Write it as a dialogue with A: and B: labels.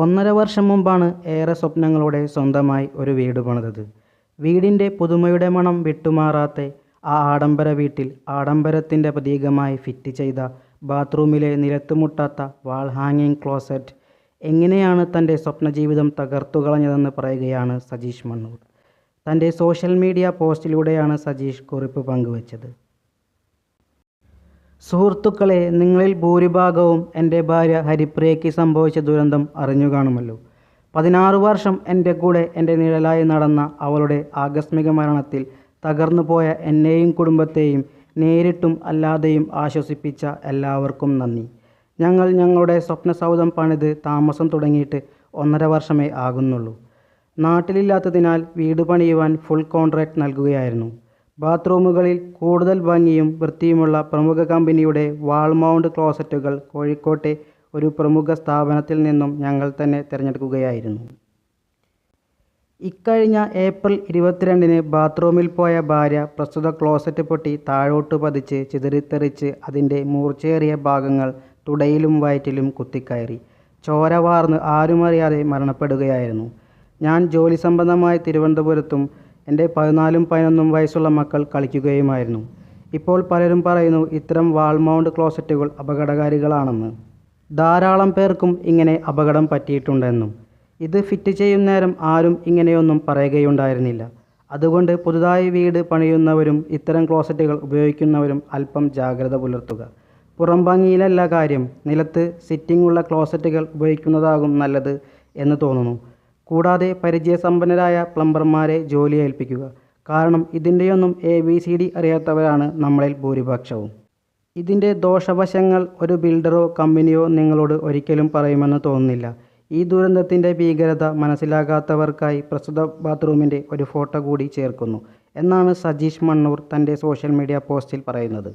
A: 1.5 വർഷം മുമ്പാണ് ഏറെ സ്വപ്നങ്ങളോടെ സ്വന്തമായി ഒരു വീട് പണിതത്. വീടിൻ്റെ പുതുമയുടെ മണം വിട്ടുമാറാത്ത ആ ആഡംബര വീട്ടിൽ ആഡംബരത്തിൻ്റെ പ്രതീകമായി ഫിറ്റ് ചെയ്ത ബാത്റൂമിലെ നിലത്തുമുട്ടാത്ത വാൾ ഹാങ്ങിങ് ക്ലോസറ്റ് എങ്ങനെയാണ് തൻ്റെ സ്വപ്നജീവിതം തകർത്തുകളഞ്ഞതെന്ന് പറയുകയാണ് സജീഷ് മണ്ണൂർ. തൻ്റെ സോഷ്യൽ മീഡിയ പോസ്റ്റിലൂടെയാണ് സജീഷ് കുറിപ്പ് പങ്കുവച്ചത്. സുഹൃത്തുക്കളെ, നിങ്ങളിൽ ഭൂരിഭാഗവും എൻ്റെ ഭാര്യ ഹരിപ്രിയയ്ക്ക് സംഭവിച്ച ദുരന്തം അറിഞ്ഞു കാണുമല്ലോ. 16 വർഷം എൻ്റെ കൂടെ എൻ്റെ നിഴലായി നടന്ന അവളുടെ ആകസ്മിക മരണത്തിൽ തകർന്നു പോയ എന്നെയും കുടുംബത്തെയും നേരിട്ടും അല്ലാതെയും ആശ്വസിപ്പിച്ച എല്ലാവർക്കും നന്ദി. ഞങ്ങൾ ഞങ്ങളുടെ സ്വപ്നസൗധം പണിത് താമസം തുടങ്ങിയിട്ട് 1.5 വർഷമേ ആകുന്നുള്ളൂ. നാട്ടിലില്ലാത്തതിനാൽ വീട് പണിയുവാൻ ഫുൾ കോൺട്രാക്ട് നൽകുകയായിരുന്നു. ബാത്റൂമുകളിൽ കൂടുതൽ ഭംഗിയും വൃത്തിയുമുള്ള പ്രമുഖ കമ്പനിയുടെ വാൾ മൗണ്ട് ക്ലോസറ്റുകൾ കോഴിക്കോട്ടെ ഒരു പ്രമുഖ സ്ഥാപനത്തിൽ നിന്നും ഞങ്ങൾ തന്നെ തിരഞ്ഞെടുക്കുകയായിരുന്നു. ഇക്കഴിഞ്ഞ ഏപ്രിൽ 22-ന് ബാത്റൂമിൽ പോയ ഭാര്യ പ്രസ്തുത ക്ലോസറ്റ് പൊട്ടി താഴോട്ട് പതിച്ച് ചിതറിത്തെറിച്ച് അതിൻ്റെ മൂർച്ചയേറിയ ഭാഗങ്ങൾ തുടയിലും വയറ്റിലും കുത്തിക്കയറി ചോര വാർന്ന് ആരുമറിയാതെ മരണപ്പെടുകയായിരുന്നു. ഞാൻ ജോലി സംബന്ധമായി തിരുവനന്തപുരത്തും എൻ്റെ 14ഉം 11ഉം വയസ്സുള്ള മക്കൾ കളിക്കുകയുമായിരുന്നു. ഇപ്പോൾ പലരും പറയുന്നു ഇത്തരം വാൾ മൗണ്ട് ക്ലോസറ്റുകൾ അപകടകാരികളാണെന്ന്. ധാരാളം പേർക്കും ഇങ്ങനെ അപകടം പറ്റിയിട്ടുണ്ടെന്നും. ഇത് ഫിറ്റ് ചെയ്യും നേരം ആരും ഇങ്ങനെയൊന്നും പറയുകയുണ്ടായിരുന്നില്ല. അതുകൊണ്ട് പുതുതായി വീട് പണിയുന്നവരും ഇത്തരം ക്ലോസറ്റുകൾ ഉപയോഗിക്കുന്നവരും അല്പം ജാഗ്രത പുലർത്തുക. പുറം ഭംഗിയിലല്ല കാര്യം, നിലത്ത് സിറ്റിംഗ് ഉള്ള ക്ലോസറ്റുകൾ ഉപയോഗിക്കുന്നതാകും നല്ലത് എന്ന് തോന്നുന്നു. കൂടാതെ പരിചയസമ്പന്നരായ പ്ലംബർമാരെ ജോലി ഏൽപ്പിക്കുക. കാരണം ഇതിൻ്റെയൊന്നും ABCD അറിയാത്തവരാണ് നമ്മളിൽ ഭൂരിപക്ഷവും. ഇതിൻ്റെ ദോഷവശങ്ങൾ ഒരു ബിൽഡറോ കമ്പനിയോ നിങ്ങളോട് ഒരിക്കലും പറയുമെന്ന് തോന്നുന്നില്ല. ഈ ദുരന്തത്തിൻ്റെ ഭീകരത മനസ്സിലാകാത്തവർക്കായി പ്രസ്തുത ബാത്റൂമിൻ്റെ ഒരു ഫോട്ടോ കൂടി ചേർക്കുന്നു എന്നാണ് സജീഷ് മണ്ണൂർ തൻ്റെ സോഷ്യൽ മീഡിയ പോസ്റ്റിൽ പറയുന്നത്.